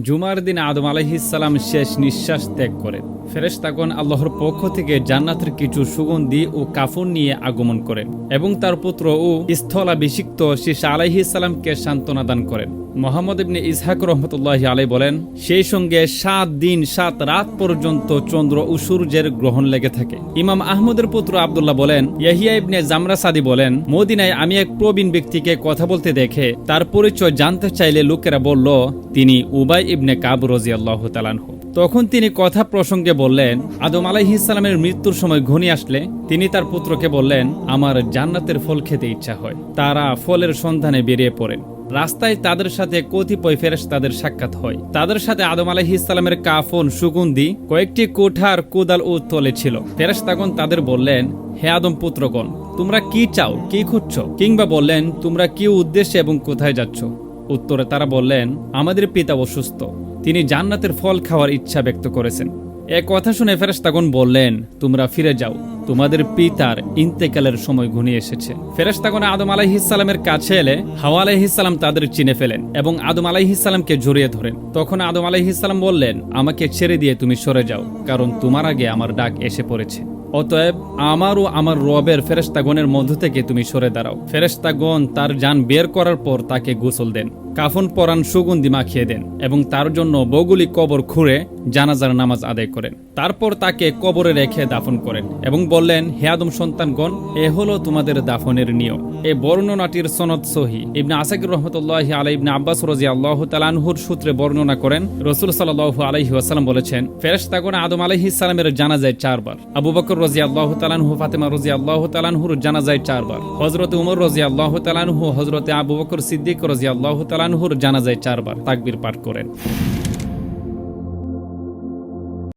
জুমার দিন আদম আলাইহিসসালাম শেষ নিঃশ্বাস ত্যাগ করেন। ফেরেশতাগণ আল্লাহর পক্ষ থেকে জান্নাতের কিছু সুগন্ধি ও কাফন নিয়ে আগমন করেন এবং তার পুত্র ও স্থলাভিষিক্ত শীষা আলাইহিসসালামকে সান্ত্বনা দান করেন। মুহাম্মদ ইবনে ইসহাক রহমতুল্লাহি আলাইহি বলেন, সেই সঙ্গে 7 দিন 7 রাত পর্যন্ত চন্দ্র ও সূর্যের গ্রহণ লেগে থাকে। ইমাম আহমদের পুত্র আব্দুল্লাহ বলেন, ইয়াহিয়া ইবনে জামরা সাদি বলেন, মদিনায় আমি এক প্রবীণ ব্যক্তিকে কথা বলতে দেখে তার পরিচয় জানতে চাইলে লোকেরা বলল তিনি উবাই ইবনে কাব রাদিয়াল্লাহু তাআলা আনহু। তখন তিনি কথা প্রসঙ্গে বললেন, আদম আলাইহিসসালামের মৃত্যুর সময় ঘনিয়ে আসলে তিনি তার পুত্রকে বললেন, আমার জান্নাতের ফল খেতে ইচ্ছা হয়। তারা ফলের সন্ধানে বেরিয়ে পড়েন। রাস্তায় তাদের সাথে কতিপয় ফেরেশতাদের সাক্ষাৎ হয়। তাদের সাথে আদম আলাইহিসসালামের কাফন, সুগন্ধি, কয়েকটি কোঠার, কোদাল ও তলে ছিল। ফেরেশতাগণ তাদের বললেন, হে আদম পুত্রগণ, তোমরা কি চাও, কি খুঁজছো? কিংবা বললেন, তোমরা কি উদ্দেশ্যে এবং কোথায় যাচ্ছ? উত্তরে তারা বললেন, আমাদের পিতা অসুস্থ, তিনি জান্নাতের ফল খাওয়ার ইচ্ছা ব্যক্ত করেছেন। এ কথা শুনে ফেরেশতাগণ বললেন, তোমরা ফিরে যাও, তোমাদের পিতার ইন্তেকালের সময় ঘনিয়ে এসেছে। ফেরেশতাগণ আদম আলাইহিসসালামের কাছে এলে হাওয়া আলাইহিসসালাম তাদের চিনে ফেলেন এবং আদম আলাইহিসসালামকে জড়িয়ে ধরেন। তখন আদম আলাইহিসসালাম বললেন, আমাকে ছেড়ে দিয়ে তুমি সরে যাও, কারণ তোমার আগে আমার ডাক এসে পড়েছে। অতএব আমার ও আমার রবের ফেরেশতাগণের মধ্য থেকে তুমি সরে দাঁড়াও। ফেরেশতাগণ তার জান বের করার পর তাকে গোসল দেন, কাফন পরান, সুগন্ধি মাখিয়ে দেন এবং তার জন্য বগুলি কবর খুঁড়ে জানাজার নামাজ আদায় করেন। তারপর তাকে কবরে রেখে দাফন করেন এবং বললেন, হে আদম সন্তানগণ, এ হলো তোমাদের দাফনের নিয়ম। এই বর্ণনাটির সনদ সহিহ। ইবনে আসাকির রহমতুল্লাহি আলাইহি ইবনে আব্বাস রাদিয়াল্লাহু তাআলা আনহুর সূত্রে বর্ণনা করেন, রাসূল সাল্লাল্লাহু আলাইহি ওয়াসাল্লাম বলেছেন, ফেরেশতাগণ আদম আলাইহিস সালামের জানাজায় 4 বার, আবু বকর রাদিয়াল্লাহু তাআলা আনহু, ফাতেমা রাদিয়াল্লাহু তাআলা আনহুর জানাজায় 4 বার, হযরত ওমর রাদিয়াল্লাহু তাআলা আনহু, হযরত আবু বকর সিদ্দিক রাদিয়াল্লাহু তাআলা আনহুর জানাজায় 4 বার তাকবীর পাঠ করেন।